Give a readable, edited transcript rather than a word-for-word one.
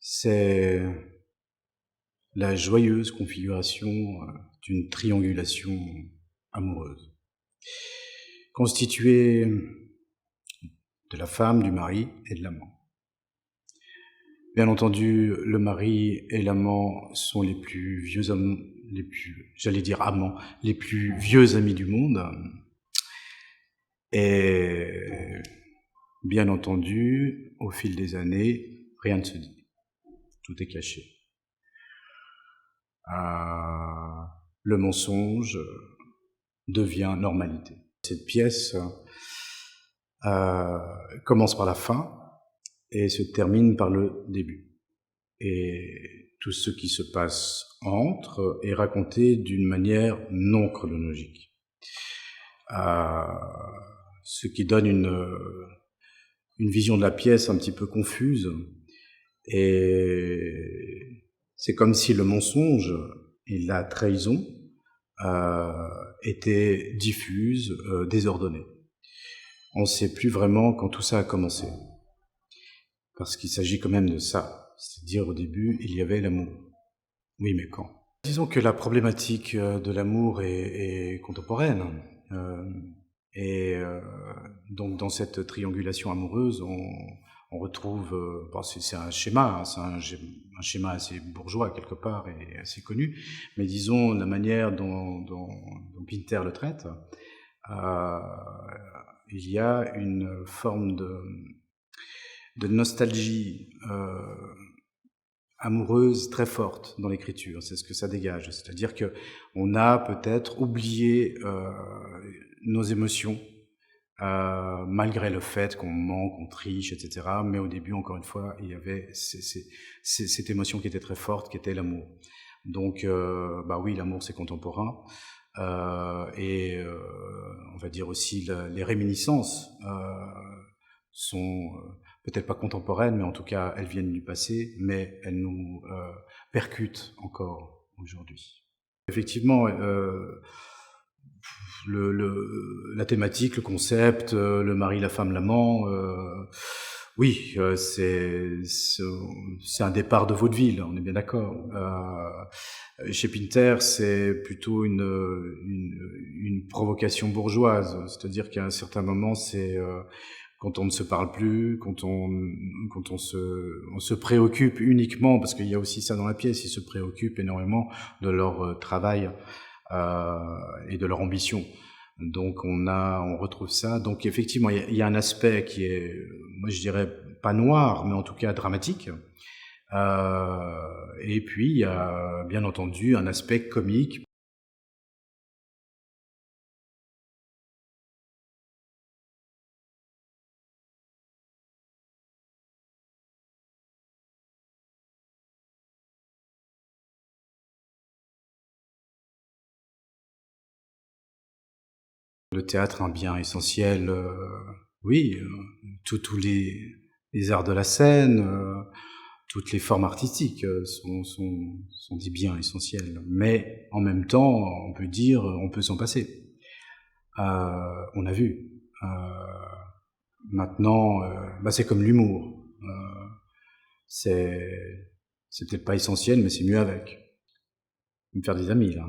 C'est la joyeuse configuration d'une triangulation amoureuse, constituée de la femme, du mari et de l'amant. Bien entendu, le mari et l'amant sont les plus vieux amants, les plus vieux amis du monde. Et bien entendu, au fil des années, rien ne se dit. Tout est caché. Le mensonge devient normalité. Cette pièce commence par la fin et se termine par le début. Et tout ce qui se passe entre est raconté d'une manière non chronologique. Ce qui donne une vision de la pièce un petit peu confuse. Et c'est comme si le mensonge et la trahison étaient diffuses, désordonnées. On ne sait plus vraiment quand tout ça a commencé. Parce qu'il s'agit quand même de ça. C'est-à-dire, au début, il y avait l'amour. Oui, mais quand ? Disons que la problématique de l'amour est contemporaine. Donc, dans cette triangulation amoureuse, on retrouve... c'est un schéma, c'est un schéma assez bourgeois, quelque part, et assez connu. Mais disons, la manière dont Pinter le traite, il y a une forme de nostalgie amoureuse très forte dans l'écriture, c'est ce que ça dégage. C'est-à-dire que on a peut-être oublié nos émotions, malgré le fait qu'on ment, qu'on triche, etc. Mais au début, encore une fois, il y avait cette émotion qui était très forte, qui était l'amour. Donc, oui, l'amour c'est contemporain. On va dire aussi les réminiscences sont peut-être pas contemporaines, mais en tout cas elles viennent du passé, mais elles nous percutent encore aujourd'hui. Effectivement, la thématique, le concept, le mari, la femme, l'amant, oui, c'est un départ de vaudeville, on est bien d'accord. Chez Pinter, c'est plutôt une provocation bourgeoise, c'est-à-dire qu'à un certain moment, c'est quand on ne se parle plus, quand on se préoccupe uniquement, parce qu'il y a aussi ça dans la pièce, ils se préoccupent énormément de leur travail et de leur ambition. Donc on retrouve ça. Donc effectivement, il y a un aspect qui est, moi je dirais pas noir, mais en tout cas dramatique. Et puis il y a bien entendu un aspect comique. Le théâtre, un bien essentiel, oui, tous les arts de la scène, toutes les formes artistiques sont des biens essentiels. Mais en même temps, on peut dire, on peut s'en passer. On a vu. Maintenant, c'est comme l'humour. C'est peut-être pas essentiel, mais c'est mieux avec. Me faire des amis, là.